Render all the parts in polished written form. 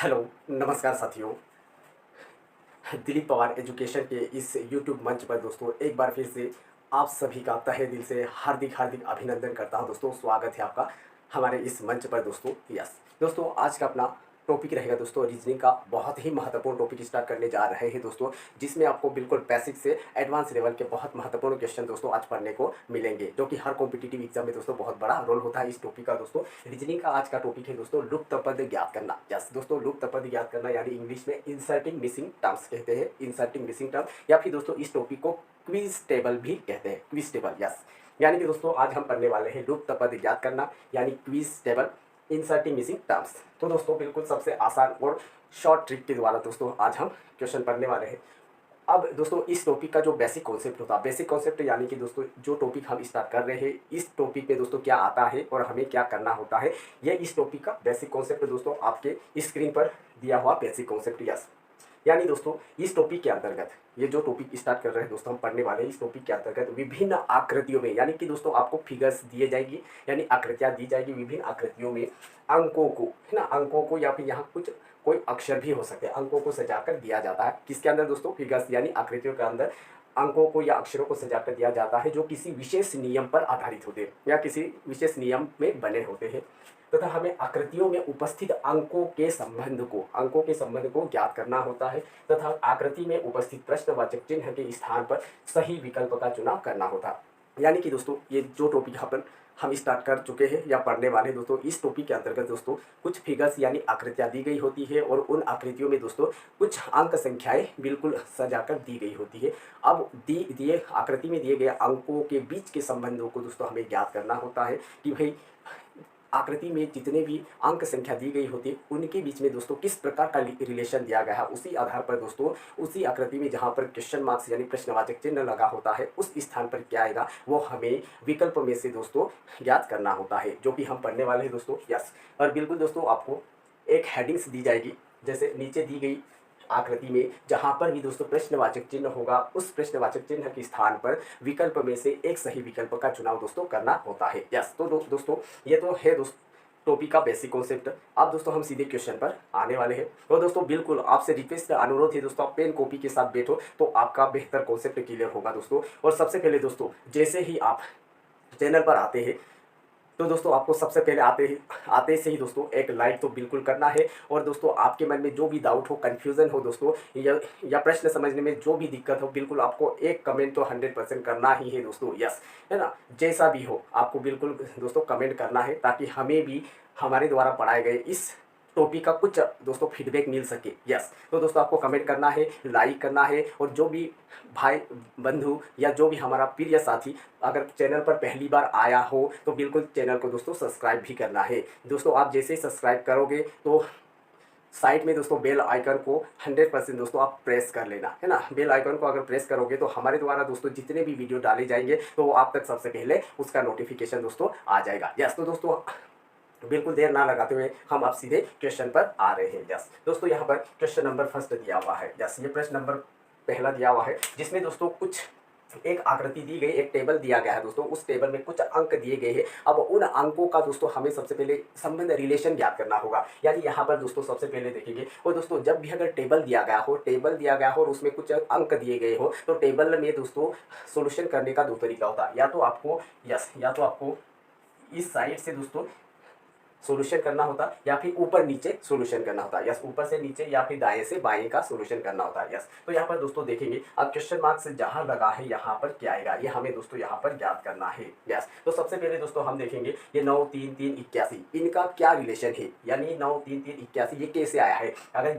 Hello, नमस्कार साथियों। Dilip Pawar education के इस यूट्यूब मंच पर दोस्तों एक बार फिर से आप सभी का तहे दिल से हार्दिक हार्दिक अभिनंदन करता हूं दोस्तों। स्वागत है आपका हमारे इस मंच पर दोस्तों। यस दोस्तों, आज का अपना टॉपिक रहेगा दोस्तों रीजनिंग का। बहुत ही महत्वपूर्ण टॉपिक स्टार्ट करने जा रहे हैं दोस्तों, जिसमें आपको बिल्कुल बेसिक से एडवांस लेवल के बहुत महत्वपूर्ण क्वेश्चन दोस्तों आज पढ़ने को मिलेंगे, जो कि हर कॉम्पिटिटिव एग्जाम में दोस्तों बहुत बड़ा रोल होता है इस टॉपिक का दोस्तों। रीजनिंग का आज का टॉपिक है दोस्तों लुप्त पद ज्ञात करना। यस दोस्तों, लुप्त पद ज्ञात करना यानी इंग्लिश में इंसर्टिंग मिसिंग टर्म्स कहते हैं, इंसर्टिंग मिसिंग टर्म, या फिर दोस्तों इस टॉपिक को क्विज टेबल भी कहते हैं, क्विज टेबल। यस, यानी कि दोस्तों आज हम पढ़ने वाले हैं लुप्त पद ज्ञात करना यानी quiz table, inserting missing terms. तो दोस्तों बिल्कुल सबसे आसान और शॉर्ट ट्रिक के द्वारा दोस्तों आज हम क्वेश्चन पढ़ने वाले हैं। अब दोस्तों इस टॉपिक का जो बेसिक कॉन्सेप्ट होता है, बेसिक कॉन्सेप्ट यानी कि दोस्तों जो टॉपिक हम स्टार्ट कर रहे हैं, इस टॉपिक में दोस्तों क्या आता है और हमें क्या करना होता है, ये इस टॉपिक का बेसिक कॉन्सेप्ट दोस्तों आपके स्क्रीन पर दिया हुआ बेसिक कॉन्सेप्ट। यस, यानी दोस्तों इस टॉपिक के अंतर्गत ये जो टॉपिक स्टार्ट कर रहे हैं दोस्तों हम पढ़ने वाले हैं, इस टॉपिक के अंतर्गत विभिन्न आकृतियों में, यानी कि दोस्तों आपको फिगर्स दिए जाएगी यानी आकृतियां दी जाएगी, विभिन्न आकृतियों में अंकों को, है ना, अंकों को या फिर यहाँ कुछ कोई अक्षर भी हो सकते हैं, अंकों को सजाकर दिया जाता है। किसके अंदर दोस्तों? फिगर्स यानी आकृतियों के अंदर अंकों को या अक्षरों को सजाकर दिया जाता है, जो किसी विशेष नियम पर आधारित होते हैं या किसी विशेष नियम में बने होते हैं, तथा हमें आकृतियों में उपस्थित अंकों के संबंध को ज्ञात करना होता है, तथा आकृति में उपस्थित प्रश्नवाचक चिन्ह के स्थान पर सही विकल्प का चुनाव करना होता है। यानी कि दोस्तों ये जो टॉपिक हम स्टार्ट कर चुके हैं या पढ़ने वाले हैं दोस्तों, इस टॉपिक के अंतर्गत दोस्तों कुछ फिगर्स यानी आकृतियां दी गई होती है और उन आकृतियों में दोस्तों कुछ अंक संख्याएं बिल्कुल सजाकर दी गई होती है। अब दिए आकृति में दिए गए अंकों के बीच के संबंधों को दोस्तों हमें ज्ञात करना होता है कि भाई आकृति में जितने भी अंक संख्या दी गई होती है उनके बीच में दोस्तों किस प्रकार का रिलेशन दिया गया है। उसी आधार पर दोस्तों उसी आकृति में जहाँ पर क्वेश्चन मार्क्स यानी प्रश्नवाचक चिन्ह लगा होता है, उस स्थान पर क्या आएगा वो हमें विकल्प में से दोस्तों ज्ञात करना होता है, जो कि हम पढ़ने वाले हैं दोस्तों। यस, और बिल्कुल दोस्तों आपको एक हेडिंग्स दी जाएगी, जैसे नीचे दी गई आकृति में जहां पर भी दोस्तों प्रश्नवाचक चिन्ह होगा, उस प्रश्नवाचक चिन्ह के स्थान पर विकल्प में से एक सही विकल्प का चुनाव दोस्तों करना होता है। यस, तो दोस्तों ये तो है दोस्तों टॉपिक का बेसिक कॉन्सेप्ट। अब दोस्तों हम सीधे क्वेश्चन पर आने वाले हैं। तो दोस्तों बिल्कुल आपसे रिक्वेस्ट अनुरोध है दोस्तों, आप पेन कॉपी के साथ बैठो तो आपका बेहतर कॉन्सेप्ट क्लियर होगा दोस्तों। और सबसे पहले दोस्तों जैसे ही आप चैनल पर आते हैं तो दोस्तों आपको सबसे पहले आते से ही दोस्तों एक लाइक तो बिल्कुल करना है। और दोस्तों आपके मन में जो भी डाउट हो, कन्फ्यूज़न हो दोस्तों, या प्रश्न समझने में जो भी दिक्कत हो, बिल्कुल आपको एक कमेंट तो 100% करना ही है दोस्तों। यस, है ना, जैसा भी हो आपको बिल्कुल दोस्तों कमेंट करना है, ताकि हमें भी हमारे द्वारा पढ़ाए गए इस टॉपिक का कुछ दोस्तों फीडबैक मिल सके। यस, तो दोस्तों आपको कमेंट करना है, लाइक करना है, और जो भी भाई बंधु या जो भी हमारा प्रिय साथी अगर चैनल पर पहली बार आया हो तो बिल्कुल चैनल को दोस्तों सब्सक्राइब भी करना है दोस्तों। आप जैसे ही सब्सक्राइब करोगे तो साइड में दोस्तों बेल आइकन को 100% दोस्तों आप प्रेस कर लेना, है ना। बेल आइकन को अगर प्रेस करोगे तो हमारे द्वारा दोस्तों जितने भी वीडियो डाले जाएंगे तो वो आप तक सबसे पहले उसका नोटिफिकेशन दोस्तों आ जाएगा। यस, तो दोस्तों बिल्कुल देर ना लगाते हुए हम आप सीधे क्वेश्चन पर आ रहे हैं। यस दोस्तों, यहाँ पर क्वेश्चन नंबर फर्स्ट दिया हुआ है। यस, ये प्रश्न नंबर पहला दिया हुआ है, जिसमें दोस्तों कुछ एक आकृति दी गई, एक टेबल दिया गया है दोस्तों। उस टेबल में कुछ अंक दिए गए हैं। अब उन अंकों का दोस्तों हमें सबसे पहले संबंध रिलेशन ज्ञात करना होगा। यानी यहाँ पर दोस्तों सबसे पहले देखेंगे, और दोस्तों जब भी अगर टेबल दिया गया हो और उसमें कुछ अंक दिए गए हो, तो टेबल में दोस्तों सोल्यूशन करने का दो तरीका होता है। या तो आपको इस साइड से दोस्तों सोल्यूशन करना होता है, या फिर ऊपर नीचे सोल्यूशन करना होता है। यस, ऊपर से नीचे या फिर दाएं से बाएं का सोल्यूशन करना होता है। यस, तो यहाँ पर दोस्तों देखेंगे अब क्वेश्चन मार्क से जहाँ लगा है यहाँ पर क्या आएगा, ये हमें दोस्तों यहाँ पर ज्ञात करना है। यस, तो सबसे पहले दोस्तों हम देखेंगे ये 9 3 3 81 इनका क्या रिलेशन है, यानी 9 3 3 81 ये कैसे आया है। अगर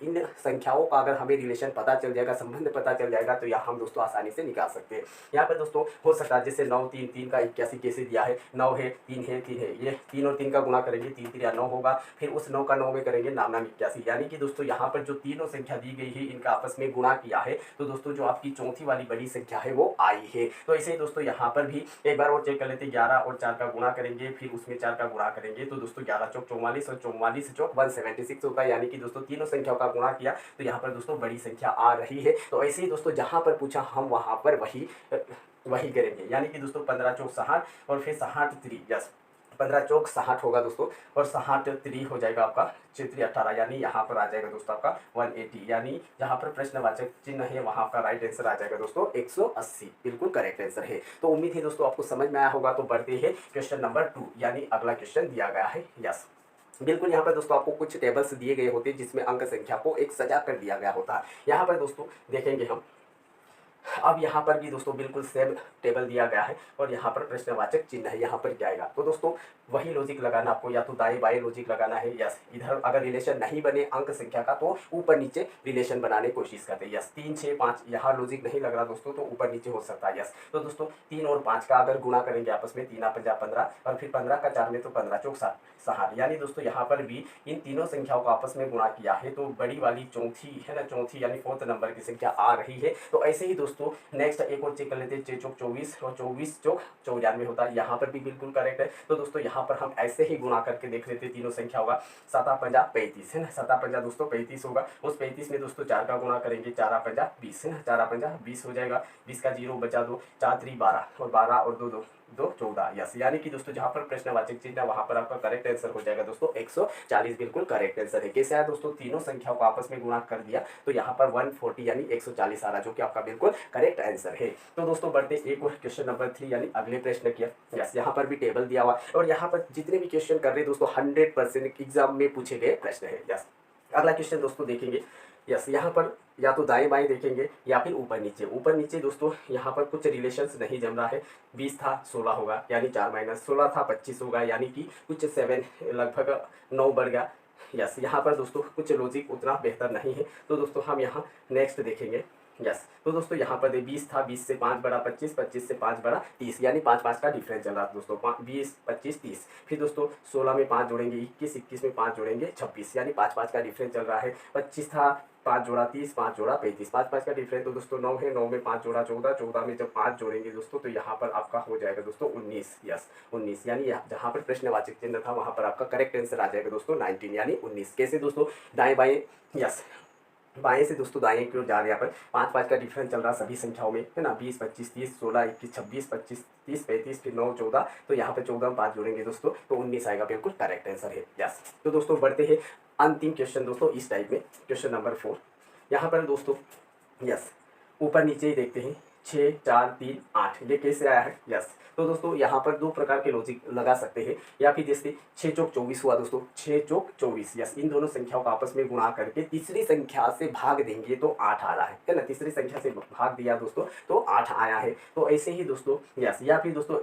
इन संख्याओं का अगर हमें रिलेशन पता चल जाएगा, संबंध पता चल जाएगा, तो यहाँ हम दोस्तों आसानी से निकाल सकते हैं। यहाँ पर दोस्तों हो सकता है जैसे 9 3 3 का 81 कैसे दिया है, 9 है 3 है 3 है, ये 3 और 3 का गुणा करेंगे 3 3 9 होगा, फिर उस 9 का 9 में करेंगे नाम 81। यानी कि दोस्तों यहाँ पर जो तीनों संख्या दी गई है इनका आपस में गुणा किया है, तो दोस्तों जो आपकी चौथी वाली बड़ी संख्या है वो आई है। तो ऐसे ही दोस्तों यहाँ पर भी एक बार और चेक कर लेते हैं, 11 और 4 का गुणा करेंगे, फिर उसमें 4 का गुणा करेंगे, तो दोस्तों 11 चौक 44 और 44 चौक 176 होता है। यानी कि दोस्तों तीनों संख्याओं का गुणा किया तो यहाँ पर दोस्तों बड़ी संख्या आ रही है। तो ऐसे ही दोस्तों जहाँ पर पूछा हम वहाँ पर वही करेंगे। यानी कि दोस्तों 15 चौक 60 और फिर 60 3। यस, 15 चौक 60 होगा दोस्तों, और 60 3 हो जाएगा आपका 6 18, यानी यहाँ पर आ जाएगा दोस्तों आपका 180, यानी जहाँ पर प्रश्नवाचक चिन्ह है वहाँ आपका राइट आंसर आ जाएगा दोस्तों 180, बिल्कुल करेक्ट आंसर है। तो उम्मीद है दोस्तों आपको समझ में आया होगा। तो बढ़ते हैं क्वेश्चन नंबर 2, यानी अगला क्वेश्चन दिया गया है। यस, बिल्कुल यहाँ पर दोस्तों आपको कुछ टेबल्स दिए गए होते हैं जिसमें अंक संख्या को एक सजा कर दिया गया होता है। यहाँ पर दोस्तों देखेंगे हम, अब यहाँ पर भी दोस्तों बिल्कुल सेम टेबल दिया गया है और यहाँ पर प्रश्नवाचक चिन्ह है, यहाँ पर क्या आएगा। तो दोस्तों वही लॉजिक लगाना आपको, या तो दाएं बाएं लॉजिक लगाना है। यस, इधर अगर रिलेशन नहीं बने अंक संख्या का तो ऊपर नीचे रिलेशन बनाने की कोशिश करते हैं। यस, 3 6 5 यहाँ लॉजिक नहीं लग रहा दोस्तों, तो ऊपर नीचे हो सकता है। यस, तो दोस्तों 3 और 5 का अगर गुणा करेंगे आपस में, 3 5 15, और फिर 15 का 4 में तो 15 चौक 60, यानी दोस्तों यहाँ पर भी इन तीनों संख्याओं का आपस में गुणा किया है तो बड़ी वाली चौथी है ना, चौथी यानी 4th नंबर की संख्या आ रही है। तो ऐसे ही दोस्तों नेक्स्ट एक और चेक कर लेते हैं, 6 चौक 24 और 24 चौक 94 होता है, यहाँ पर भी बिल्कुल करेक्ट है। तो दोस्तों यहाँ पर हम ऐसे ही गुणा करके देख लेते हैं तीनों संख्या होगा, 7 50 35 है ना, 7 50 दोस्तों 35 होगा। उस 35 में दोस्तों 4 का गुणा करेंगे, 4 50 20 है ना, 4 50 20 हो जाएगा, 20 का 0 बचा 2, 4 3 12 और 12 और 2 2 2 14। यस, यानी कि दोस्तों जहाँ पर प्रश्नवाचक चिन्ह है वहाँ पर आपका करेक्ट आंसर हो जाएगा दोस्तों 140, बिल्कुल करेक्ट आंसर है। कैसे आया दोस्तों, तीनों संख्याओं को आपस में गुणा कर दिया तो यहाँ पर 140 यानी 140 आ रहा, जो कि आपका बिल्कुल करेक्ट आंसर है। तो दोस्तों बढ़ते एक और क्वेश्चन नंबर 3 यानी अगले प्रश्न किया। यस, यहाँ पर भी टेबल दिया हुआ और यहाँ पर जितने भी क्वेश्चन कर रहे हैं दोस्तों 100% एग्जाम में पूछे गए प्रश्न है। यस, अगला क्वेश्चन दोस्तों देखेंगे। यस, यहाँ पर या तो दाएं बाएं देखेंगे या फिर ऊपर नीचे। ऊपर नीचे दोस्तों यहाँ पर कुछ रिलेशंस नहीं जम रहा है, 20 था 16 होगा यानी 4 माइनस 16 था 25 होगा, यानी कि कुछ 7 लगभग 9 बढ़ गया। यस, यहाँ पर दोस्तों कुछ लॉजिक उतना बेहतर नहीं है, तो दोस्तों हम यहाँ नेक्स्ट देखेंगे। यस, तो दोस्तों यहाँ पर 20 था, 20 से 5 बढ़ा 25, 25 से 5 बढ़ा 30, यानी 5 5 का डिफरेंस चल रहा था दोस्तों, 20 25 30। फिर दोस्तों 16 में 5 जोड़ेंगे 21, 21 में 5 जोड़ेंगे 26, यानी 5 5 का डिफरेंस चल रहा है। 25 था, 5 जोड़ा 30, 5 जोड़ा 35, 5 5 का डिफरेंस तो दोस्तों 9 है, 9 में 5 जोड़ा 14, 14 में जब 5 जोड़ेंगे दोस्तों तो यहाँ पर आपका हो जाएगा दोस्तों 19। यस, 19, यानी जहाँ पर प्रश्नवाचक चिन्ह था वहाँ पर आपका करेक्ट आंसर आ जाएगा दोस्तों 19 यानी 19। कैसे दोस्तों, दाएं बाएं, यस बाएं से दोस्तों दाएं की ओर जा रहे हैं। यहाँ पर 5 5 का डिफरेंस चल रहा सभी संख्याओं में है ना, 20 25 30 16 21 26 25 30 35 फिर 9 14, तो यहाँ पर 14 में 5 जोड़ेंगे दोस्तों तो 19 आएगा, बिल्कुल करेक्ट आंसर है। यस, तो दोस्तों बढ़ते हैं अंतिम क्वेश्चन दोस्तों इस टाइप में, क्वेश्चन नंबर 4। यहाँ पर दोस्तों यस ऊपर नीचे ही देखते हैं, 6 4 3 8, ये कैसे आया है। यस, तो दोस्तों यहाँ पर दो प्रकार के लॉजिक लगा सकते हैं, या फिर जैसे 6 चौक 24 हुआ दोस्तों, 6 चौक 24। यस, इन दोनों संख्याओं का आपस में गुणा करके तीसरी संख्या से भाग देंगे तो 8 आ रहा है ना, तीसरी संख्या से भाग दिया दोस्तों तो 8 आया है। तो ऐसे ही दोस्तों यस, या फिर दोस्तों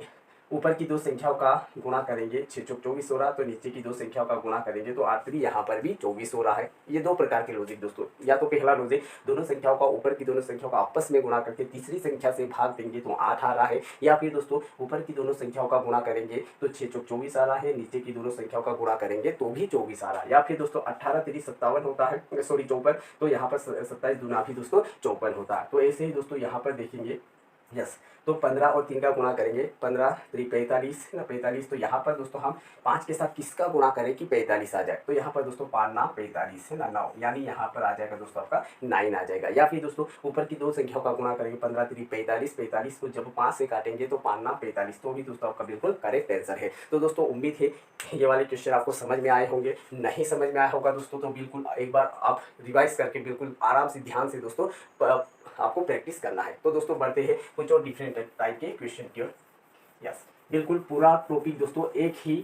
ऊपर की दो संख्याओं का गुणा करेंगे, 6 चौक 24 हो रहा, तो नीचे की दो संख्याओं का गुणा करेंगे तो 8 3 यहाँ पर भी 24 हो रहा है। ये दो प्रकार के लॉजिक दोस्तों, या तो पहला लॉजिक दोनों संख्याओं का ऊपर की दोनों संख्याओं का आपस में गुणा करके तीसरी संख्या से भाग देंगे तो 8 आ रहा है, या फिर दोस्तों ऊपर की दोनों संख्याओं का गुणा करेंगे तो 6 चौक 24 आ रहा है, नीचे की दोनों संख्याओं का गुणा करेंगे तो भी 24 आ रहा है, या फिर दोस्तों 18 3 57 होता है, सॉरी 54, तो यहाँ पर 27 दूना भी दोस्तों 54 होता है। तो ऐसे ही दोस्तों यहाँ पर देखेंगे। यस, तो 15 और 3 का गुणा करेंगे, 15 3 45 है ना, 45। तो यहाँ पर दोस्तों हम 5 के साथ किसका गुणा करें कि 45 आ जाए, तो यहाँ पर दोस्तों 5 ना 45 है ना 9, यानी यहाँ पर आ जाएगा दोस्तों आपका 9 आ जाएगा। या फिर दोस्तों ऊपर की दो संख्याओं का गुणा करेंगे, 15 3 45, 45 को जब 5 से काटेंगे तो 5 ना 45, तो भी दोस्तों आपका बिल्कुल करेक्ट आंसर है। तो दोस्तों उम्मीद है ये वाले क्वेश्चन आपको समझ में आए होंगे। नहीं समझ में आया होगा दोस्तों तो बिल्कुल एक बार आप रिवाइज करके बिल्कुल आराम से ध्यान से दोस्तों आपको प्रैक्टिस करना है। तो दोस्तों बढ़ते हैं कुछ और डिफरेंट टाइप के क्वेश्चन की ओर। यस, बिल्कुल पूरा टॉपिक दोस्तों एक ही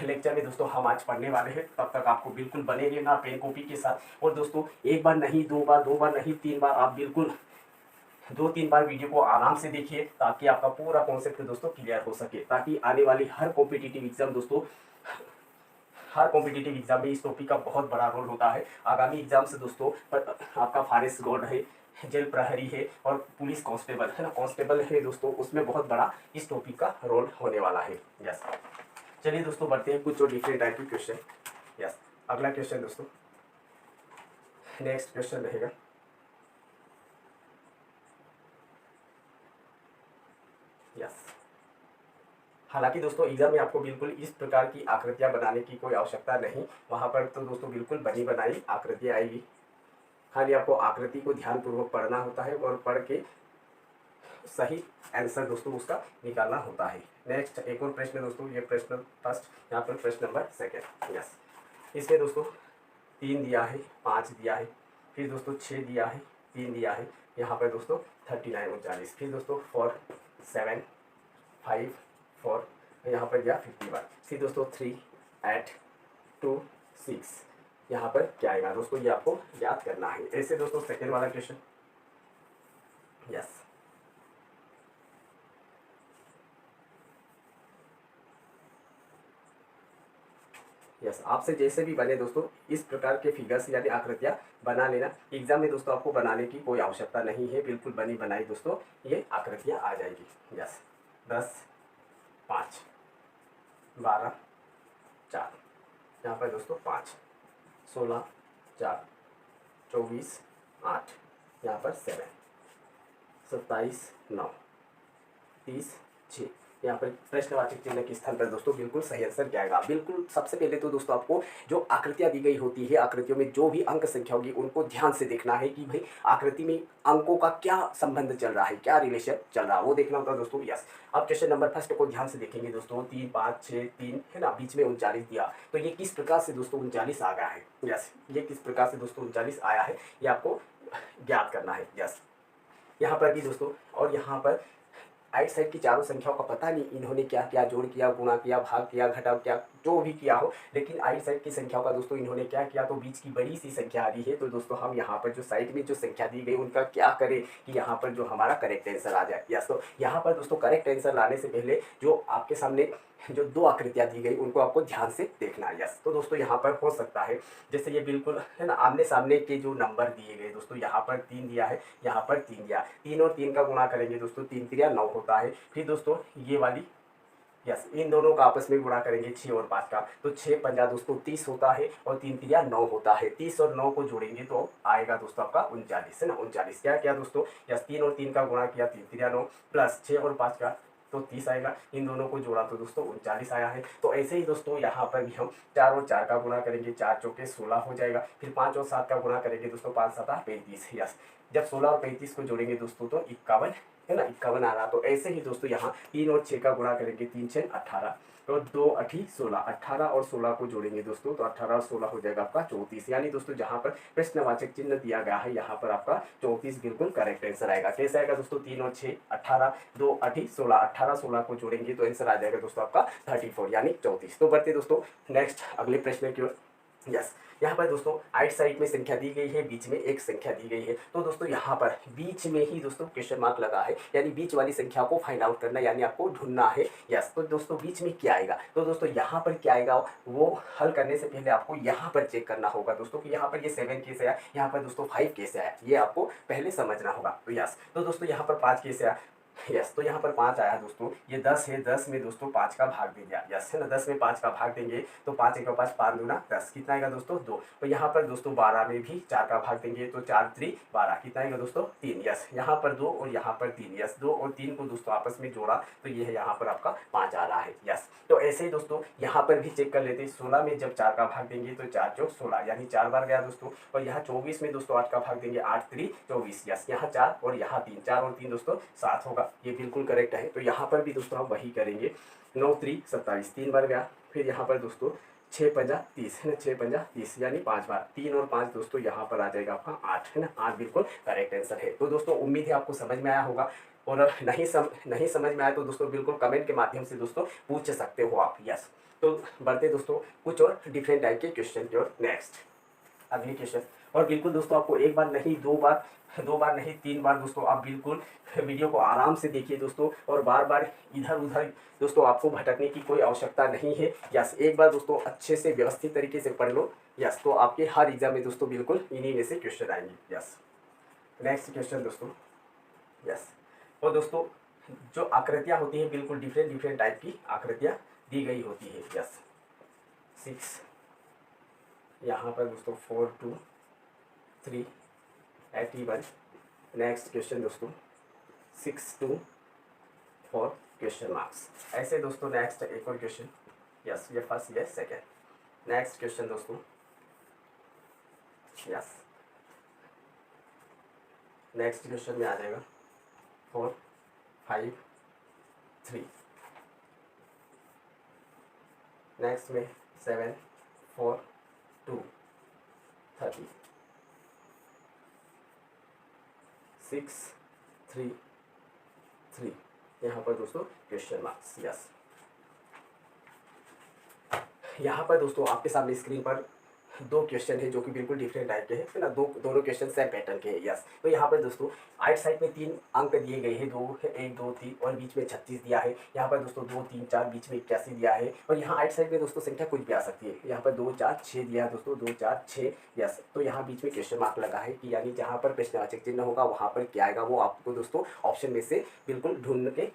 लेक्चर में दोस्तों हम आज पढ़ने वाले हैं, तब तक आपको बिल्कुल बने रहना पेन कॉपी के साथ। और दोस्तों एक बार नहीं, दो बार नहीं, 3 बार आप बिल्कुल 2-3 बार वीडियो को आराम से देखिए ताकि आपका पूरा कॉन्सेप्ट दोस्तों क्लियर हो सके, ताकि आने वाली हर कॉम्पिटिटिव एग्जाम दोस्तों, हर कॉम्पिटिटिव एग्जाम में इस टॉपिक का बहुत बड़ा रोल होता है। आगामी एग्जाम से दोस्तों आपका फॉरेस्ट गार्ड है, जेल प्रहरी है और पुलिस कांस्टेबल है ना, कांस्टेबल है दोस्तों, उसमें बहुत बड़ा इस टॉपिक का रोल होने वाला है। यस, चलिए दोस्तों बढ़ते हैं कुछ और डिफरेंट टाइप के क्वेश्चन। यस, अगला क्वेश्चन दोस्तों, नेक्स्ट क्वेश्चन रहेगा। यस, हालांकि दोस्तों एग्जाम में आपको बिल्कुल इस प्रकार की आकृतियां बनाने की कोई आवश्यकता नहीं, वहां पर तो दोस्तों बिल्कुल बनी बनाई आकृतियां आएगी, खाली आपको आकृति को ध्यानपूर्वक पढ़ना होता है और पढ़ के सही आंसर दोस्तों उसका निकालना होता है। नेक्स्ट एक और प्रश्न दोस्तों, ये प्रश्न फर्स्ट, यहाँ पर प्रश्न नंबर सेकेंड। यस, इसमें दोस्तों 3 दिया है, 5 दिया है, फिर दोस्तों 6 दिया है, 3 दिया है, यहाँ पर दोस्तों 39 39, फिर दोस्तों 4 7 5 4, यहाँ पर दिया 51, फिर दोस्तों 3 8 2 6, यहाँ पर क्या आएगा दोस्तों, ये आपको याद करना है। ऐसे दोस्तों सेकेंड वाला क्वेश्चन। यस, यस, आपसे जैसे भी बने दोस्तों इस प्रकार के फिगर्स यानी आकृतियां बना लेना। एग्जाम में दोस्तों आपको बनाने की कोई आवश्यकता नहीं है, बिल्कुल बनी बनाई दोस्तों ये आकृतियां आ जाएगी। यस, 10 5 12 4, यहाँ पर दोस्तों 5 16 4 24 8, यहाँ पर 7 27 9 30 6, यहाँ पर प्रश्नवाचक चिन्ह के स्थान पर दोस्तों बिल्कुल सही आंसर क्या आएगा। बिल्कुल सबसे पहले तो दोस्तों आपको जो आकृतियां दी गई होती है, आकृतियों में जो भी अंक संख्या होगी उनको ध्यान से देखना है कि भाई आकृति में अंकों का क्या संबंध चल रहा है, क्या रिलेशन चल रहा है, वो देखना होता है दोस्तों। यस, अब क्वेश्चन नंबर फर्स्ट को ध्यान से देखेंगे दोस्तों, 3 5 6 3 है ना, बीच में 39 दिया, तो ये किस प्रकार से दोस्तों 39 आ गया है। यस, ये किस प्रकार से दोस्तों 39 आया है ये आपको ज्ञात करना है। यस, यहाँ पर भी दोस्तों, और यहाँ पर राइट साइड की चारों संख्याओं का पता नहीं इन्होंने क्या किया, जोड़ किया, गुणा किया, भाग किया, घटाव किया, जो भी किया हो, लेकिन राइट साइड की संख्याओं का दोस्तों इन्होंने क्या किया, तो बीच की बड़ी सी संख्या आ रही है। तो दोस्तों हम यहाँ पर जो साइड में जो संख्या दी गई उनका क्या करें कि यहाँ पर जो हमारा करेक्ट आंसर आ जाए। यस, तो यहाँ पर दोस्तों करेक्ट आंसर लाने से पहले जो आपके सामने जो 2 आकृतियां दी गई उनको आपको ध्यान से देखना है। यस, तो दोस्तों यहाँ पर हो सकता है जैसे ये बिल्कुल है ना आमने सामने के जो नंबर दिए गए दोस्तों, यहाँ पर 3 दिया है, यहाँ पर 3 दिया, 3 और 3 का गुणा करेंगे दोस्तों, 3 3 9 होता है। फिर दोस्तों ये वाली, यस, इन दोनों का आपस में गुणा करेंगे 6 और 5 का, तो 6 पंजा दोस्तों 30 होता है और 3 3 9 होता है। 30 और 9 को जोड़ेंगे तो आएगा दोस्तों आपका 39 है ना, 39 क्या क्या दोस्तों, यस, 3 और 3 का गुणा किया 3 3 9 प्लस 6 और 5 का तो 30 आएगा, इन दोनों को जोड़ा तो दोस्तों 39 आया है। तो ऐसे ही दोस्तों यहाँ पर भी हम 4 और 4 का गुणा करेंगे, 4 चौके 16 हो जाएगा। फिर 5 और 7 का गुणा करेंगे दोस्तों, 5 7 35, यस, जब 16 और 35 को जोड़ेंगे दोस्तों तो 51 है ना, 51 आ रहा। तो ऐसे ही दोस्तों यहाँ 3 और 6 का गुणा करेंगे, 3 6 18, तो 2 8 16, 18 और 16 को जोड़ेंगे दोस्तों तो 18 और 16 हो जाएगा आपका 34। यानी दोस्तों जहाँ पर प्रश्नवाचक चिन्ह दिया गया है यहाँ पर आपका 34 बिल्कुल करेक्ट आंसर आएगा। कैसे आएगा दोस्तों, 3 और 6 18, 2 8 16, 18 16 को जोड़ेंगे तो आंसर आ जाएगा दोस्तों आपका 34 यानी 34। तो बढ़ते दोस्तों नेक्स्ट अगले प्रश्न की ओर। यस, यहाँ पर दोस्तों राइट साइड में संख्या दी गई है, बीच में एक संख्या दी गई है, तो दोस्तों यहाँ पर बीच में ही दोस्तों क्वेश्चन मार्क लगा है, यानी बीच वाली संख्या को फाइंड आउट करना, यानी आपको ढूंढना है। यस, तो दोस्तों बीच में क्या आएगा, तो दोस्तों यहाँ पर क्या आएगा वो हल करने से पहले आपको यहाँ पर चेक करना होगा दोस्तों कि यहाँ पर ये 7 कैसे आया, यहाँ पर दोस्तों 5 कैसे आया, ये आपको पहले समझना होगा। तो यस, तो दोस्तों यहाँ पर 5 कैसे आया, यस, तो यहाँ पर 5 आया दोस्तों, ये 10 है, 10 में दोस्तों 5 का भाग दे दिया। यस है ना, 10 में 5 का भाग देंगे तो 5 1 5 5 दूना 10, कितना आएगा दोस्तों 2। तो यहाँ पर दोस्तों 12 में भी 4 का भाग देंगे तो 4 3 12, कितना आएगा दोस्तों 3। यस, यहाँ पर 2 और यहाँ पर 3, यस, 2 और 3 को दोस्तों आपस में जोड़ा तो ये है यहाँ पर आपका 5 आ रहा है। यस, तो ऐसे ही दोस्तों यहाँ पर भी चेक कर लेते हैं, 16 में जब 4 का भाग देंगे तो 4 चौक 16, यानी 4 बार गया दोस्तों। और यहाँ 24 में दोस्तों 8 का भाग देंगे, 8 3 24, यस, यहाँ 4 और यहाँ 3, 4 और 3 दोस्तों 7 होगा, ये बिल्कुल करेक्ट है। तो यहाँ पर भी दोस्तों हम वही करेंगे, 9 3 27, 3 बार गया, फिर यहाँ पर दोस्तों 6 पंजा 30 है ना, 6 पंजा 30 यानी 5 बार, 3 और 5 दोस्तों यहाँ पर आ जाएगा आपका 8 है ना, 8 बिल्कुल करेक्ट आंसर है। तो दोस्तों उम्मीद है आपको समझ में आया होगा, और नहीं समझ में आया तो दोस्तों बिल्कुल कमेंट के माध्यम से दोस्तों पूछ सकते हो आप। यस, तो बढ़ते दोस्तों कुछ और डिफरेंट टाइप के क्वेश्चन की ओर। नेक्स्ट अगले क्वेश्चन, और बिल्कुल दोस्तों आपको एक बार नहीं दो बार नहीं 3 बार दोस्तों आप बिल्कुल वीडियो को आराम से देखिए दोस्तों, और बार बार इधर उधर दोस्तों आपको भटकने की कोई आवश्यकता नहीं है। यस, एक बार दोस्तों अच्छे से व्यवस्थित तरीके से पढ़ लो। यस, तो आपके हर एग्जाम में दोस्तों बिल्कुल इन्हीं में से क्वेश्चन आएंगे। यस, नेक्स्ट क्वेश्चन दोस्तों। यस, और दोस्तों जो आकृतियाँ होती हैं बिल्कुल डिफरेंट टाइप की आकृतियाँ दी गई होती है। यस, 6 यहाँ पर दोस्तों 4 2 3 81। नेक्स्ट क्वेश्चन दोस्तों 6 2 4 क्वेश्चन मार्क्स। ऐसे दोस्तों नेक्स्ट एक और क्वेश्चन। यस, ये फर्स्ट ये सेकेंड। नेक्स्ट क्वेश्चन दोस्तों। यस, नेक्स्ट क्वेश्चन में आ जाएगा 4 5 3, नेक्स्ट में 7 4 2 30, 6 3 3, यहाँ पर दोस्तों क्वेश्चन मार्क्स। यस, यहाँ पर दोस्तों आपके सामने स्क्रीन पर दो क्वेश्चन है जो कि बिल्कुल डिफरेंट टाइप के हैं, है ना। दोनों क्वेश्चन सेम पैटर्न के हैं। यस, तो यहाँ पर दोस्तों राइट साइड में 3 अंक दिए गए हैं, 2 है, 1 2 3 और बीच में 36 दिया है। यहाँ पर दोस्तों 2 3 4 बीच में 81 दिया है। और यहाँ राइट साइड में दोस्तों संख्या कुछ भी आ सकती है। यहाँ पर 2 4 6 दिया है दोस्तों, 2 4 6। यस, तो यहाँ बीच में क्वेश्चन मार्क लगा है कि यानी जहाँ पर प्रश्नवाचक चिन्ह होगा वहाँ पर क्या आएगा वो आपको दोस्तों ऑप्शन में से बिल्कुल ढूंढ के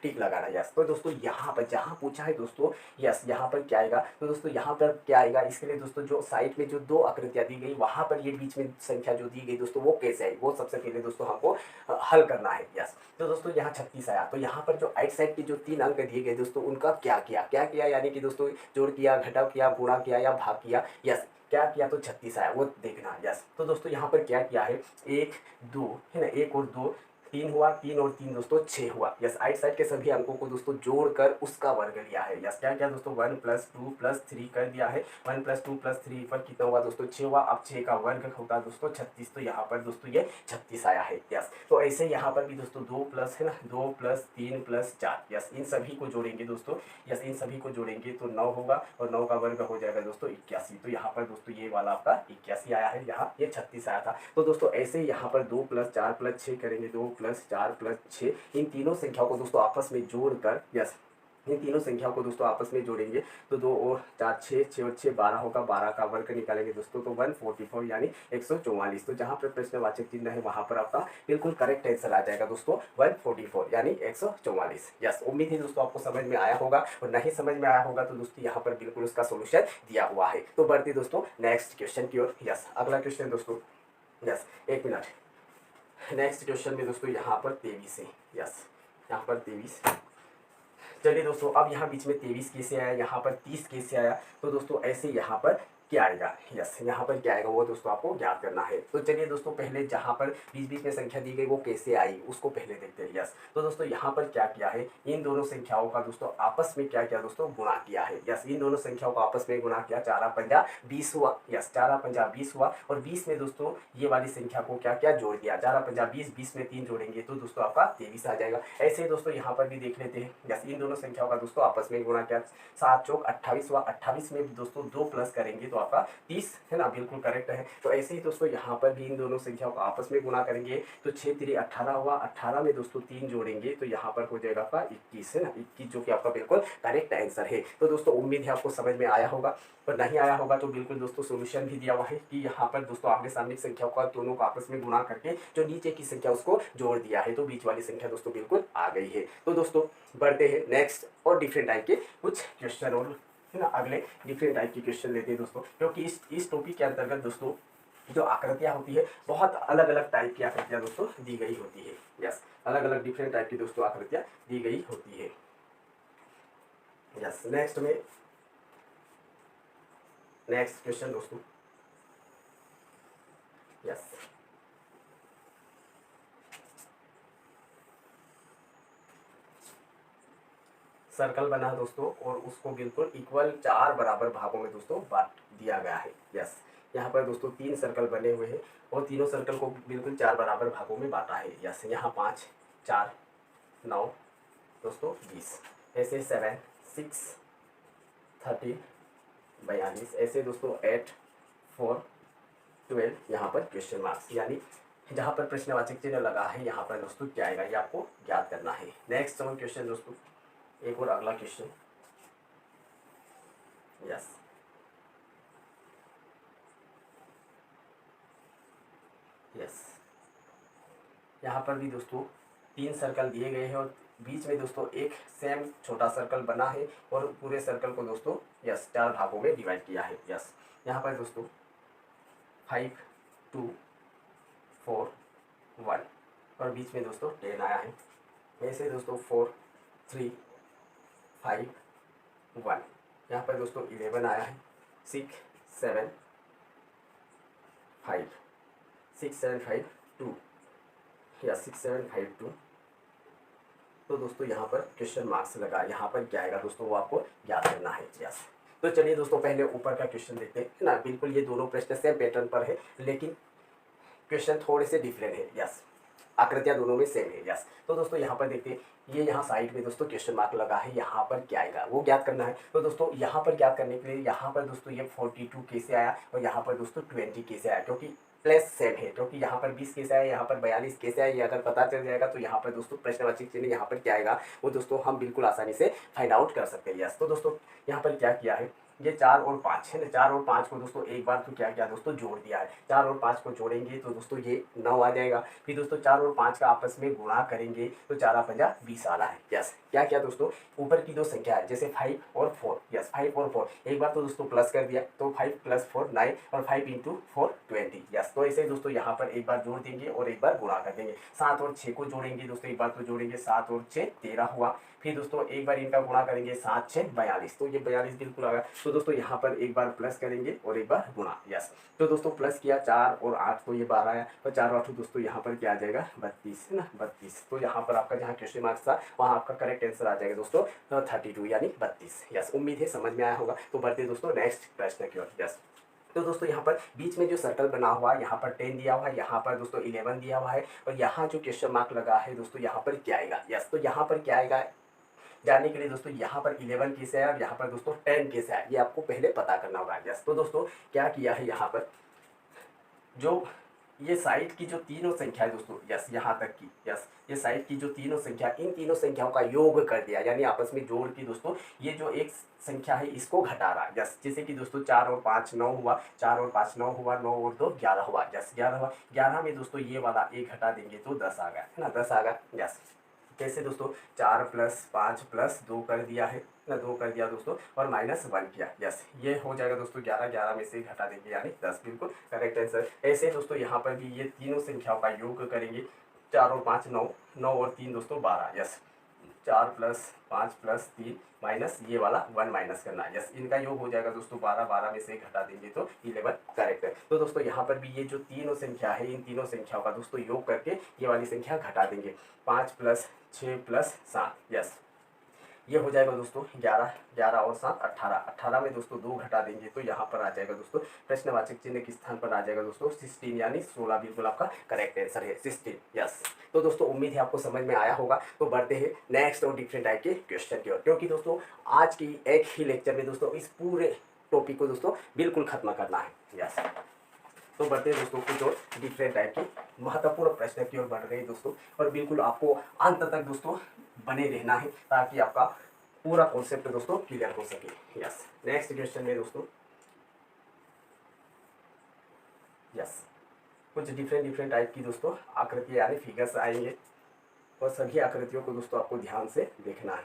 टिक लगाना। यस, तो दोस्तों यहाँ पर जहाँ पूछा है दोस्तों, यस यहाँ पर क्या आएगा, तो दोस्तों यहाँ पर क्या आएगा, इसके लिए दोस्तों जो साइड में जो 2 आकृतियाँ दी गई वहाँ पर ये बीच में संख्या जो दी गई दोस्तों वो कैसे आई, वो सबसे पहले दोस्तों हमको हल करना है। यस, तो दोस्तों यहाँ 36 आया, तो यहाँ पर जो राइट साइड के जो 3 अंक दिए गए दोस्तों उनका क्या किया यानी कि दोस्तों जोड़ किया, घटाव किया, गुणा किया या भाग किया। यस, क्या किया तो 36 आया, वो देखना। यस, तो दोस्तों यहाँ पर क्या किया है, 1 2 है ना, 1 और 2 3 हुआ, 3 और 3 दोस्तों 6 हुआ। यस, राइट साइड के सभी अंकों को दोस्तों जोड़कर उसका वर्ग लिया है। यस, क्या दोस्तों 1 + 2 + 3 कर दिया है। 1 + 2 + 3 पर कितना हुआ दोस्तों 6 हुआ। अब 6 का वर्ग होता है दोस्तों 36, तो यहाँ पर दोस्तों ये 36 आया है। यस, तो ऐसे यहाँ पर भी दोस्तों 2 प्लस है ना, 2 + 3 + 4। यस, इन सभी को जोड़ेंगे दोस्तों। यस, इन सभी को जोड़ेंगे तो 9 होगा और 9 का वर्ग हो जाएगा दोस्तों 81। तो यहाँ पर दोस्तों ये वाला आपका 81 आया है, यहाँ ये 36 आया था। तो दोस्तों ऐसे यहाँ पर 2 + 4 + 6 करेंगे, 2 + 4 + 6, इन तीनों संख्याओं को दोस्तों आपस में जोड़कर, यस इन तीनों संख्याओं को दोस्तों आपस में जोड़ेंगे तो 2 और 4 6, 6 और 6 12 होगा। 12 का वर्ग निकालेंगे दोस्तों तो 144 यानी 144। तो जहाँ पर प्रश्नवाचक चिन्ह है वहाँ पर आपका बिल्कुल करेक्ट आंसर आ जाएगा दोस्तों 144 यानी 144। यस, उम्मीद है दोस्तों आपको समझ में आया होगा, और नहीं समझ में आया होगा तो दोस्तों यहाँ पर बिल्कुल उसका सोल्यूशन दिया हुआ है। तो बढ़ते दोस्तों नेक्स्ट क्वेश्चन की ओर। यस, अगला क्वेश्चन दोस्तों, यस 1 मिनट, नेक्स्ट क्वेश्चन में दोस्तों यहाँ पर 23 है। यस, यहाँ पर 23। चलिए दोस्तों, अब यहाँ बीच में 23 कैसे आया, यहाँ पर 30 कैसे आया, तो दोस्तों ऐसे यहाँ पर क्या आएगा। यस, यहाँ पर क्या आएगा वो दोस्तों आपको ज्ञात करना है। तो चलिए दोस्तों पहले जहाँ पर बीच में संख्या दी गई वो कैसे आई उसको पहले देखते हैं। यस, तो दोस्तों यहाँ पर क्या किया है, इन दोनों संख्याओं का दोस्तों आपस में क्या किया दोस्तों, गुणा किया है। यस, इन दोनों संख्याओं को आपस में गुणा किया, 4 × 5 = 20 हुआ। यस, 4 × 5 = 20 हुआ, और 20 में दोस्तों ये वाली संख्या को क्या किया, जोड़ दिया। 4 × 5 = 20, 20 में 3 जोड़ेंगे तो दोस्तों आपका 23 आ जाएगा। ऐसे ही दोस्तों यहाँ पर भी देख लेते हैं। यस, इन दोनों संख्याओं का दोस्तों आपस में गुणा किया, 7 चौक 28 हुआ। 28 में दोस्तों 2 प्लस करेंगे तो आपका 30, है ना, बिल्कुल करेक्ट है। तो ऐसे ही दोस्तों यहाँ पर भी इन दोनों संख्याओं को आपस में गुणा करेंगे तो 6 3 18 हुआ। 18 में दोस्तों 3 जोड़ेंगे तो यहाँ पर हो जाएगा आपका 21, है ना, 21 जो कि आपका बिल्कुल करेक्ट आंसर है। तो दोस्तों उम्मीद है आपको समझ में आया होगा, पर नहीं आया होगा तो बिल्कुल दोस्तों सोल्यूशन भी दिया हुआ है कि यहाँ पर दोस्तों आगे सामने की संख्याओं का दोनों को आपस में गुणा करके जो नीचे की संख्या उसको जोड़ दिया है, तो बीच वाली संख्या दोस्तों बिल्कुल आ गई है। तो दोस्तों बढ़ते हैं नेक्स्ट और डिफरेंट टाइप के कुछ क्वेश्चन, और है ना अगले डिफरेंट टाइप के क्वेश्चन लेते हैं दोस्तों, क्योंकि इस टॉपिक के अंतर्गत दोस्तों जो आकृतियाँ होती है बहुत अलग अलग टाइप की आकृतियाँ दोस्तों दी गई होती है। यस, अलग अलग डिफरेंट टाइप की दोस्तों आकृतियाँ दी गई होती है। यस, नेक्स्ट क्वेश्चन दोस्तों। यस, सर्कल बना दोस्तों और उसको बिल्कुल इक्वल 4 बराबर भागों में दोस्तों बांट दिया गया है। यस, यहाँ पर दोस्तों 3 सर्कल बने हुए हैं और तीनों सर्कल को बिल्कुल 4 बराबर भागों में बांटा है। यस, यहाँ 5 4 9 दोस्तों 20, ऐसे 7 6 30 42, ऐसे दोस्तों 8 4 12, यहाँ पर क्वेश्चन मार्क्स यानी जहाँ पर प्रश्नवाचक चिन्ह लगा है यहाँ पर दोस्तों क्या आएगा ये आपको ज्ञात करना है। नेक्स्ट क्वेश्चन दोस्तों, एक और अगला क्वेश्चन। यस, यस, यहाँ पर भी दोस्तों 3 सर्कल दिए गए हैं और बीच में दोस्तों एक सेम छोटा सर्कल बना है और पूरे सर्कल को दोस्तों यस 4 भागों में डिवाइड किया है। यस, यहाँ पर दोस्तों 5 2 4 1 और बीच में दोस्तों 10 आया है। ऐसे दोस्तों 4 3 5 1, यहाँ पर दोस्तों 11 आया है। 6 7 5 6 7 5 2 या 6 7 5 2 तो दोस्तों यहाँ पर क्वेश्चन मार्क्स लगा, यहाँ पर क्या आएगा दोस्तों वो आपको याद करना है। यस, तो चलिए दोस्तों पहले ऊपर का क्वेश्चन देखते हैं ना। बिल्कुल ये दोनों प्रश्न सेम पैटर्न पर है, लेकिन क्वेश्चन थोड़े से डिफरेंट है। यस, आकृतियाँ दोनों में सेम है। यस, तो दोस्तों यहाँ पर देखते हैं, ये यहाँ साइड में दोस्तों क्वेश्चन मार्क लगा है, यहाँ पर क्या आएगा वो ज्ञात करना है। तो दोस्तों यहाँ पर ज्ञात करने के लिए यहाँ पर दोस्तों ये 42 कैसे आया और यहाँ पर दोस्तों 20 कैसे आया, क्योंकि प्लस सेम है, क्योंकि यहाँ पर 20 कैसे आया, यहाँ पर 42 कैसे आया, ये अगर पता चल जाएगा तो यहाँ पर दोस्तों प्रश्नवाची चिन्ह यहाँ पर क्या आएगा वो दोस्तों हम बिल्कुल आसानी से फाइंड आउट कर सकते हैं। यस, तो दोस्तों यहाँ पर क्या किया है, ये 4 और 5 है ना, 4 और 5 को दोस्तों एक बार तो क्या किया दोस्तों जोड़ दिया है। 4 और 5 को जोड़ेंगे तो दोस्तों ये 9 आ जाएगा। फिर दोस्तों 4 और 5 का आपस में गुणा करेंगे तो 4 5 20 आ रहा है। यस, क्या किया दोस्तों, ऊपर की दो संख्या है जैसे 5 और 4, यस 5 और 4 एक बार तो दोस्तों प्लस कर दिया, तो 5 + 4 9 और 5 × 4 20। यस, तो ऐसे दोस्तों यहाँ पर एक बार जोड़ देंगे और एक बार गुणा कर देंगे। 7 और 6 को जोड़ेंगे दोस्तों, एक बार तो जोड़ेंगे, 7 और 6 13 हुआ। फिर दोस्तों एक बार इनका गुणा करेंगे, 7 6 42, तो ये 42 बिल्कुल आ गया। तो दोस्तों यहाँ पर एक बार प्लस करेंगे और एक बार गुणा। यस, तो दोस्तों प्लस किया 4 और 8 तो ये 12 आया, और 4 8 दोस्तों यहाँ पर क्या आ जाएगा 32 है ना, 32। तो यहाँ पर आपका जहाँ क्वेश्चन मार्क्स था वहाँ आपका करेक्ट आंसर आ जाएगा दोस्तों 32 यानी 32। यस, उम्मीद है समझ में आया होगा। तो बढ़ते दोस्तों नेक्स्ट प्रश्न की ओर। यस, तो दोस्तों यहाँ पर बीच में जो सर्कल बना हुआ है, यहाँ पर 10 दिया हुआ है, यहाँ पर दोस्तों 11 दिया हुआ है, और यहाँ जो क्वेश्चन मार्क लगा है दोस्तों यहाँ पर क्या आएगा। यस, तो यहाँ पर क्या आएगा जानने के लिए दोस्तों यहाँ पर 11 कैसे आया और यहाँ पर दोस्तों 10 कैसे आया, ये आपको पहले पता करना होगा। यस, तो दोस्तों क्या किया है, यहाँ पर जो ये साइड की जो तीनों संख्या है दोस्तों, यस यहाँ तक की, यस ये साइड की जो तीनों संख्या, इन तीनों संख्याओं का योग कर दिया, यानी आपस में जोड़ के दोस्तों ये जो एक संख्या है इसको घटा रहा। यस, जैसे कि दोस्तों 4 और 5 9 हुआ, 4 और 5 9 हुआ, 9 और 2 11 हुआ। यस, 11 हुआ, 11 में दोस्तों ये वाला एक घटा देंगे तो 10 आ गया है ना, 10 आ गया। यस, कैसे दोस्तों 4 + 5 + 2 कर दिया है ना, 2 कर दिया दोस्तों और -1 किया। यस, ये हो जाएगा दोस्तों 11, 11 में से घटा देंगे यानी 10, बिल्कुल करेक्ट आंसर। ऐसे दोस्तों यहाँ पर भी ये तीनों संख्याओं का योग करेंगे, 4 और 5 9, 9 और 3 दोस्तों 12। यस, 4 + 5 + 3 माइनस ये वाला 1 माइनस करना। यस, इनका योग हो जाएगा दोस्तों 12, 12 में से घटा देंगे तो 11 करेक्ट है। तो दोस्तों यहाँ पर भी ये जो तीनों संख्या है, इन तीनों संख्याओं का दोस्तों योग करके ये वाली संख्या घटा देंगे, 5 + 6 + 7। यस, ये हो जाएगा दोस्तों 11, 11 और 7 18, 18 में दोस्तों 2 घटा देंगे तो यहाँ पर आ जाएगा दोस्तों प्रश्नवाचक चिन्ह के स्थान पर आ जाएगा दोस्तों 16 यानी 16, बिल्कुल आपका करेक्ट आंसर है 16। यस, तो दोस्तों उम्मीद है आपको समझ में आया होगा। तो बढ़ते हैं नेक्स्ट और डिफरेंट टाइप के क्वेश्चन की ओर, क्योंकि दोस्तों आज की एक ही लेक्चर में दोस्तों इस पूरे टॉपिक को दोस्तों बिल्कुल खत्म करना है। यस, तो बढ़ते हैं दोस्तों कुछ और डिफरेंट टाइप के महत्वपूर्ण प्रश्न की ओर बढ़ रहे हैं दोस्तों, और बिल्कुल आपको अंत तक दोस्तों बने रहना है ताकि आपका पूरा कॉन्सेप्ट दोस्तों क्लियर हो सके। यस, नेक्स्ट क्वेश्चन में दोस्तों यस कुछ डिफरेंट टाइप की दोस्तों आकृतियाँ यानी फिगर्स आएंगे, और सभी आकृतियों को दोस्तों आपको ध्यान से देखना है,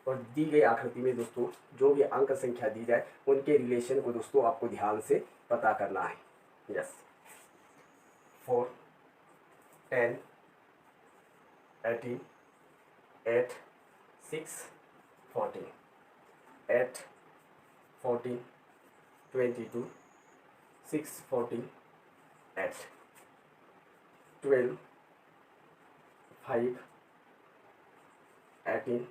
और दी गई आकृति में दोस्तों जो भी अंक संख्या दी जाए उनके रिलेशन को दोस्तों आपको ध्यान से पता करना है। Yes, 4 10 18 8 6 14 8 14 22 6 14 8 12 5 18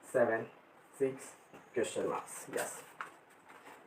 7 6 question marks. यस,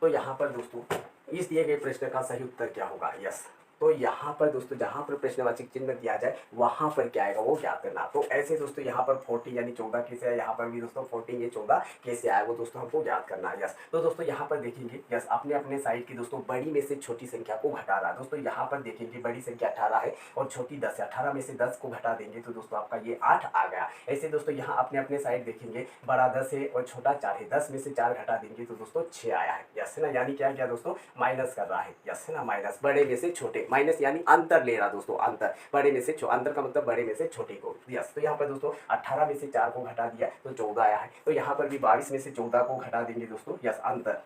तो यहाँ पर दोस्तों इस दिए गए प्रश्न का सही उत्तर क्या होगा। यस, तो यहाँ पर दोस्तों जहाँ पर प्रश्नवाचक चिन्ह दिया जाए वहाँ पर क्या आएगा वो ज्ञात करना। तो ऐसे दोस्तों यहाँ पर 40 यानी 14 कैसे आया, यहाँ पर भी दोस्तों 14 ये 14 कैसे आया वो दोस्तों हमको ज्ञात करना है। यस, तो दोस्तों यहाँ पर देखेंगे, यस अपने अपने साइड की दोस्तों बड़ी में से छोटी संख्या को घटा रहा है। दोस्तों यहाँ पर देखेंगे बड़ी संख्या 18 है और छोटी 10 है, 18 में से 10 को घटा देंगे तो दोस्तों आपका ये 8 आ गया। ऐसे दोस्तों यहाँ अपने अपने साइड देखेंगे, बड़ा 10 है और छोटा 4 है, 10 में से 4 घटा देंगे तो दोस्तों 6 आया है। यस है ना, यानी क्या क्या दोस्तों माइनस कर रहा है। यस है ना, माइनस बड़े में से छोटे, माइनस यानी अंतर ले रहा दोस्तों, अंतर बड़े में से अंतर का मतलब बड़े में से छोटे को। यस, तो यहाँ पर दोस्तों 18 में से 4 को घटा दिया तो 14 आया है। तो यहाँ पर भी 22 में से 14 को घटा देंगे दोस्तों, यस अंतर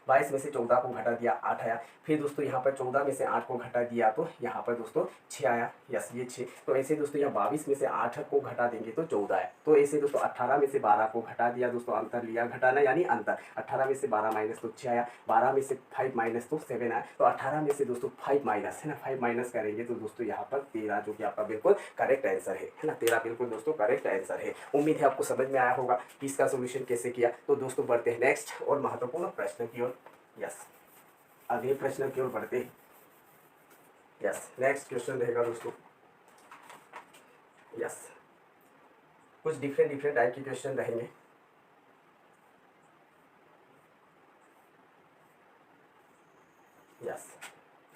22 में से 14 को घटा दिया 8 आया। फिर दोस्तों यहाँ पर 14 में से 8 को घटा दिया तो यहाँ पर दोस्तों 6 आया। यस ये 6। तो ऐसे दोस्तों यहाँ 22 में से 8 को घटा देंगे तो 14 है। तो ऐसे दोस्तों 18 में से 12 को घटा दिया दोस्तों, अंतर लिया घटाना यानी अंतर। 18 में से 12 माइनस तो 6 आया। 12 में से 5 माइनस तो 7 आया। तो 18 में से दोस्तों 5 माइनस है ना, 5 माइनस करेंगे तो दोस्तों यहाँ पर 13 जो कि आपका बिल्कुल करेक्ट आंसर है ना। 13 बिल्कुल दोस्तों करेक्ट आंसर है। उम्मीद है आपको समझ में आया होगा कि इसका सोल्यूशन कैसे किया। तो दोस्तों बढ़ते हैं नेक्स्ट और महत्वपूर्ण प्रश्न की ओर। यस अगले प्रश्न की ओर बढ़ते हैं। यस नेक्स्ट क्वेश्चन रहेगा दोस्तों। यस कुछ डिफरेंट टाइप के क्वेश्चन रहेंगे। यस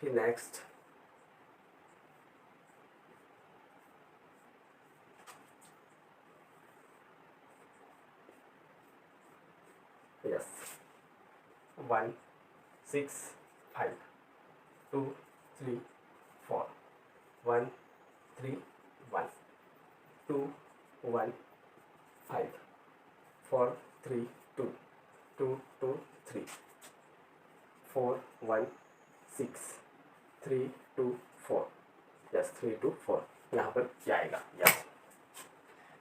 फिर नेक्स्ट यस 1 6 5 2 3 4 1 3 1 2 1 5 4 3 2 2 2 3 4 1 6 3 2 4 यस 3 2 4 यहाँ पर क्या आएगा। यस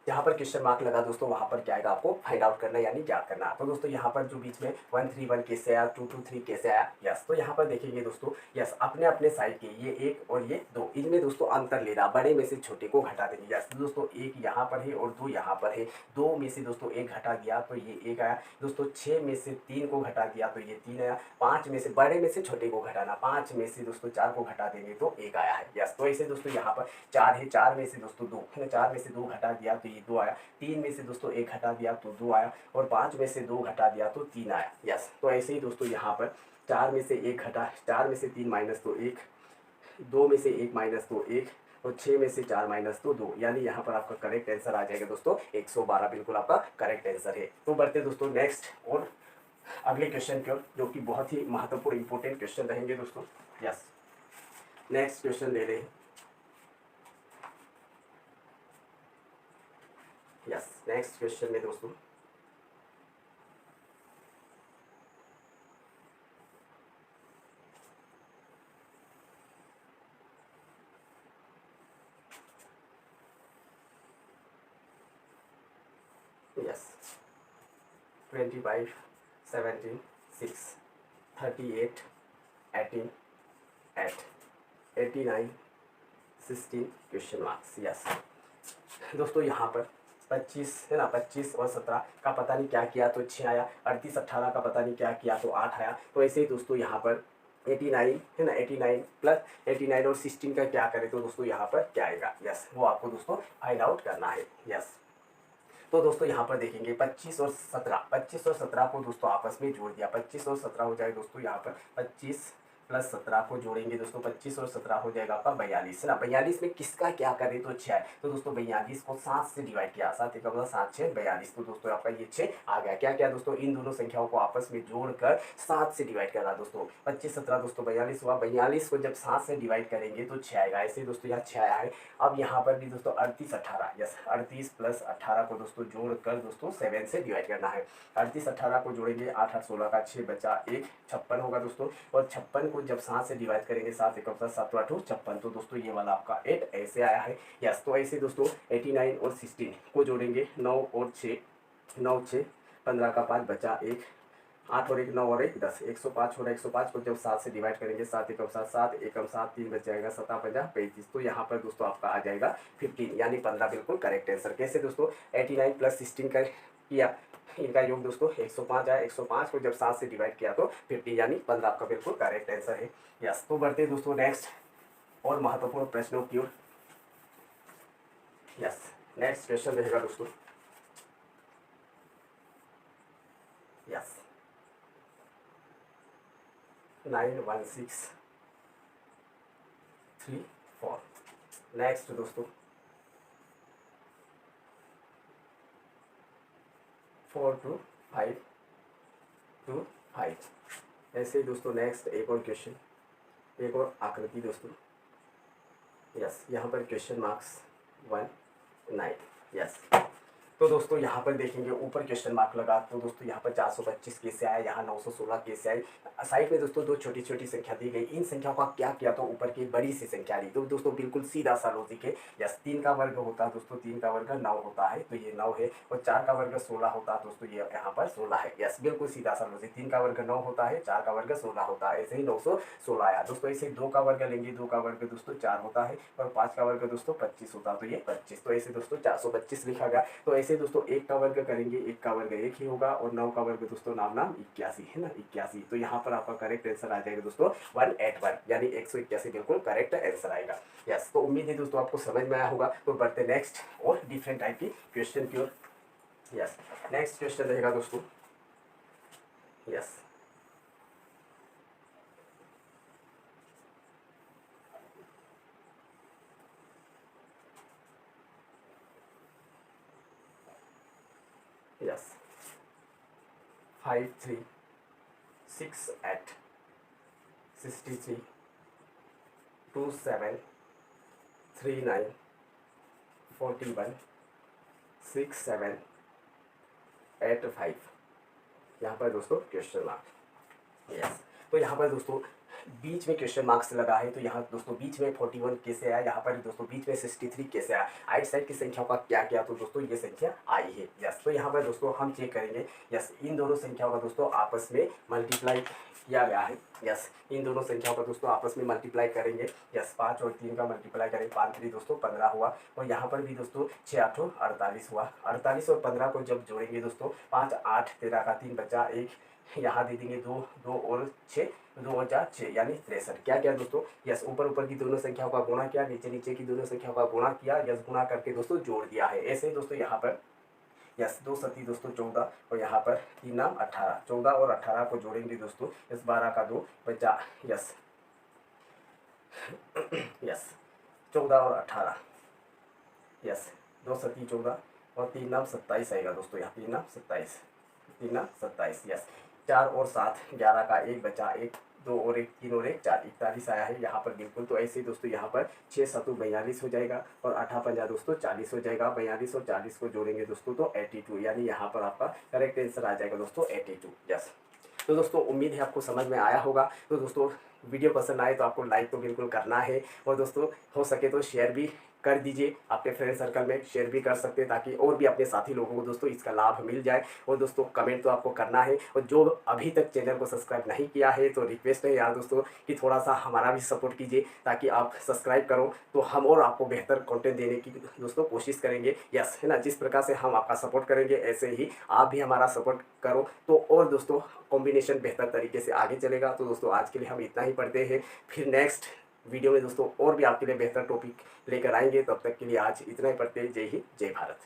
जहाँ पर क्वेश्चन मार्क लगा दोस्तों वहाँ पर क्या आएगा आपको फाइंड आउट करना यानी ज्ञात करना। तो दोस्तों यहाँ पर जो बीच में 1 3 1 कैसे आया, 2 2 3 कैसे आया। यस तो यहाँ पर देखेंगे दोस्तों। यस अपने अपने साइड के ये 1 और ये 2, इनमें दोस्तों अंतर लेना, बड़े में से छोटे को घटा देंगे। यस दोस्तों 1 यहाँ पर है और 2 यहाँ पर है। 2 में से दोस्तों 1 घटा दिया तो ये 1 आया। दोस्तों 6 में से 3 को घटा दिया तो ये 3 आया। 5 में से बड़े में से छोटे को घटाना, 5 में से दोस्तों 4 को घटा देंगे तो 1 आया है। यस तो ऐसे दोस्तों यहाँ पर 4 है, 4 में से दोस्तों 2 है ना, 4 में से 2 घटा दिया तो ये 2 आया। 3 में से दोस्तों 1 घटा दिया तो 2 आया और 5 में से 2 घटा दिया तो 3 आया। यस तो ऐसे ही दोस्तों यहाँ पर 4 में से 1 घटा, 4 में से 3 माइनस तो 1, 2 में से 1 माइनस तो 1 और 6 में से 4 माइनस तो 2, यानी यहाँ पर आपका करेक्ट आंसर आ जाएगा दोस्तों 112 बिल्कुल आपका करेक्ट आंसर है। तो बढ़ते दोस्तों नेक्स्ट और अगले क्वेश्चन की ओर, जो कि बहुत ही महत्वपूर्ण इंपॉर्टेंट क्वेश्चन रहेंगे दोस्तों। यस नेक्स्ट क्वेश्चन ले रहे हैं। यस नेक्स्ट क्वेश्चन में दोस्तों यस 25 17 6 38 18 8 89 16 क्वेश्चन मार्क्स। यस दोस्तों यहाँ पर 25 है ना, 25 और 17 का पता नहीं क्या किया तो 6 आया। 38 18 का पता नहीं क्या किया तो 8 आया। तो ऐसे ही दोस्तों यहाँ पर 89 है ना, 89 प्लस 89 और 16 का क्या करें तो दोस्तों यहाँ पर क्या आएगा। यस वो आपको दोस्तों फाइंड आउट करना है। यस तो दोस्तों यहाँ पर देखेंगे 25 और 17 को दोस्तों आपस में जोड़ दिया, 25 और 17 हो जाएगा दोस्तों यहाँ पर 25 प्लस 17 को जोड़ेंगे दोस्तों 25 और 17 हो जाएगा आपका 42 है ना। 42 में किसका क्या करें तो 6 है। तो दोस्तों 42 को 7 से डिवाइड किया, 7 एक 7 6 42। तो दोस्तों आपका ये 6 आ गया। क्या क्या दोस्तों इन दोनों संख्याओं को आपस में जोड़कर 7 से डिवाइड करना दोस्तों। 25 17 दोस्तों 42 हुआ। 42 को जब 7 से डिवाइड करेंगे तो 6 आएगा। ऐसे दोस्तों यहाँ 6 आया है। अब यहाँ पर भी दोस्तों 38 18 यस 38 प्लस 18 को दोस्तों जोड़कर दोस्तों 7 से डिवाइड करना है। 38 18 को जोड़ेंगे 8 8 16 का 6 बचा 1 56 होगा दोस्तों। और 56 को जब 7 से डिवाइड करेंगे 7 1 7 8 56। तो दोस्तों ये वाला आपका 8 ऐसे आया है। यस तो ऐसे दोस्तों 89 और 16 को जोड़ेंगे 9 और 6 9 6 15 का 5 बचा 1 8 और 1 9 और 1 10 105 हो रहा है। 105 को जब 7 से डिवाइड करेंगे 7 1 7 7 1 7 3 बच जाएगा 7 50 35। तो यहाँ पर दोस्तों आपका आ जाएगा 15 यानी 15 बिल्कुल करेक्ट आंसर। कैसे दोस्तों 89 प्लस 16 का किया, इनका योग दोस्तों 105 आया। 105 को जब 7 से डिवाइड किया तो 50 यानी 15 आपका बिल्कुल करेक्ट आंसर है। यस तो बढ़ते दोस्तों नेक्स्ट और महत्वपूर्ण प्रश्नों की ओर। यस नेक्स्ट क्वेश्चन रहेगा दोस्तों। यस 9 1 6 3 4। नेक्स्ट दोस्तों 4 2 5 2 5। ऐसे ही दोस्तों नेक्स्ट एक और क्वेश्चन, एक और आकृति दोस्तों। यस यहाँ पर क्वेश्चन मार्क्स 1 9। यस तो दोस्तों यहाँ पर देखेंगे ऊपर क्वेश्चन मार्क लगा, तो दोस्तों यहाँ पर 425 कैसे आया, यहाँ 916 कैसे आई। साइड में दोस्तों दो छोटी छोटी संख्या दी गई, इन संख्याओं का क्या किया तो ऊपर की बड़ी सी संख्या ली। तो दोस्तों बिल्कुल सीधा सा लॉजिक है। यस, 3 का वर्ग होता है दोस्तों, 3 का वर्ग 9 होता है, तो ये 9 है। और 4 का वर्ग 16 होता है दोस्तों, ये यहाँ पर 16 है। यस, बिल्कुल सीधा सा लॉजिक, 3 का वर्ग 9 होता है, 4 का वर्ग 16 होता है, ऐसे ही 916 आया दोस्तों। ऐसे 2 का वर्ग लेंगे, 2 का वर्ग दोस्तों 4 होता है, और 5 का वर्ग दोस्तों 25 होता है, तो ये 25, तो ऐसे दोस्तों 425 लिखा गया। तो ऐसे दोस्तों 1 का वर्ग करेंगे, 1 का वर्ग 1 ही होगा, और 9 का वर्ग दोस्तों नाम 81 है ना, 81। तो यहाँ पर आपका करेक्ट आंसर आ जाएगा दोस्तों 181, यानी 181 बिल्कुल करेक्ट आंसर आएगा। यस, तो उम्मीद है दोस्तों आपको समझ में आया होगा। तो बढ़ते नेक्स्ट और डिफरेंट टाइप की क्वेश्चन की ओर। यस, नेक्स्ट क्वेश्चन रहेगा दोस्तों। यस, यस 5 3 6 8 63 2 7 3 9 41 6 7 8 5, यहाँ पर दोस्तों क्वेश्चन मार्क। यस, तो यहाँ पर दोस्तों बीच में क्वेश्चन मार्क्स लगा है, तो यहाँ दोस्तों बीच में 41 कैसे आया, यहाँ पर दोस्तों बीच में 63 कैसे आया, आइट साइड की संख्याओं का क्या किया तो दोस्तों ये संख्या आई है। यस, तो यहाँ पर दोस्तों हम चेक करेंगे। यस, इन दोनों संख्याओं का दोस्तों आपस में मल्टीप्लाई किया गया है। यस, इन दोनों संख्याओं का दोस्तों आपस में मल्टीप्लाई करेंगे। यस, 5 और 3 का मल्टीप्लाई करें, 5 3 दोस्तों 15 हुआ, और यहाँ पर भी दोस्तों 6 8 48 हुआ। 48 और 15 को जब जोड़ेंगे दोस्तों, 5 8 13 का 3 बचा 1, यहाँ दे देंगे 2 2 और 6, 2 और 4 6, यानी 63। क्या किया दोस्तों, यस ऊपर ऊपर की दोनों संख्याओं का गुणा किया, नीचे नीचे की दोनों संख्याओं का गुणा किया, यस गुणा करके दोस्तों जोड़ दिया है। ऐसे ही दोस्तों यहाँ पर यस 2 सती दोस्तों 14, और यहाँ पर 3 नाम 18, 14 और 18 को जोड़ेंगे दोस्तों, यस 12 का 2 बचा, यस यस 14 और 18, यस 2 सती 14 और 3 नाम 27 आएगा दोस्तों, यहाँ 3 नाम 27, 3 नाम 27। यस, 4 और 7 11 का 1 बचा, 1 2 और 1 3 और 1 4, 41 आया है यहाँ पर बिल्कुल। तो ऐसे ही दोस्तों यहाँ पर 6 7 42 हो जाएगा, और 8 50 दोस्तों 40 हो जाएगा। 42 और 40 को जोड़ेंगे दोस्तों तो 82, यानी यहाँ पर आपका करेक्ट आंसर आ जाएगा दोस्तों 82। यस, तो दोस्तों उम्मीद है आपको समझ में आया होगा। तो दोस्तों वीडियो पसंद आए तो आपको लाइक तो बिल्कुल करना है, और दोस्तों हो सके तो शेयर भी कर दीजिए, आपके फ्रेंड सर्कल में शेयर भी कर सकते हैं, ताकि और भी अपने साथी लोगों को दोस्तों इसका लाभ मिल जाए। और दोस्तों कमेंट तो आपको करना है, और जो अभी तक चैनल को सब्सक्राइब नहीं किया है तो रिक्वेस्ट है यार दोस्तों कि थोड़ा सा हमारा भी सपोर्ट कीजिए, ताकि आप सब्सक्राइब करो तो हम और आपको बेहतर कंटेंट देने की दोस्तों कोशिश करेंगे। यस, है ना, जिस प्रकार से हम आपका सपोर्ट करेंगे ऐसे ही आप भी हमारा सपोर्ट करो, तो और दोस्तों कॉम्बिनेशन बेहतर तरीके से आगे चलेगा। तो दोस्तों आज के लिए हम इतना ही पढ़ते हैं, फिर नेक्स्ट वीडियो में दोस्तों और भी आपके लिए बेहतर टॉपिक लेकर आएंगे। तब तक के लिए आज इतना ही पढ़ते हैं। जय हिंद, जय भारत।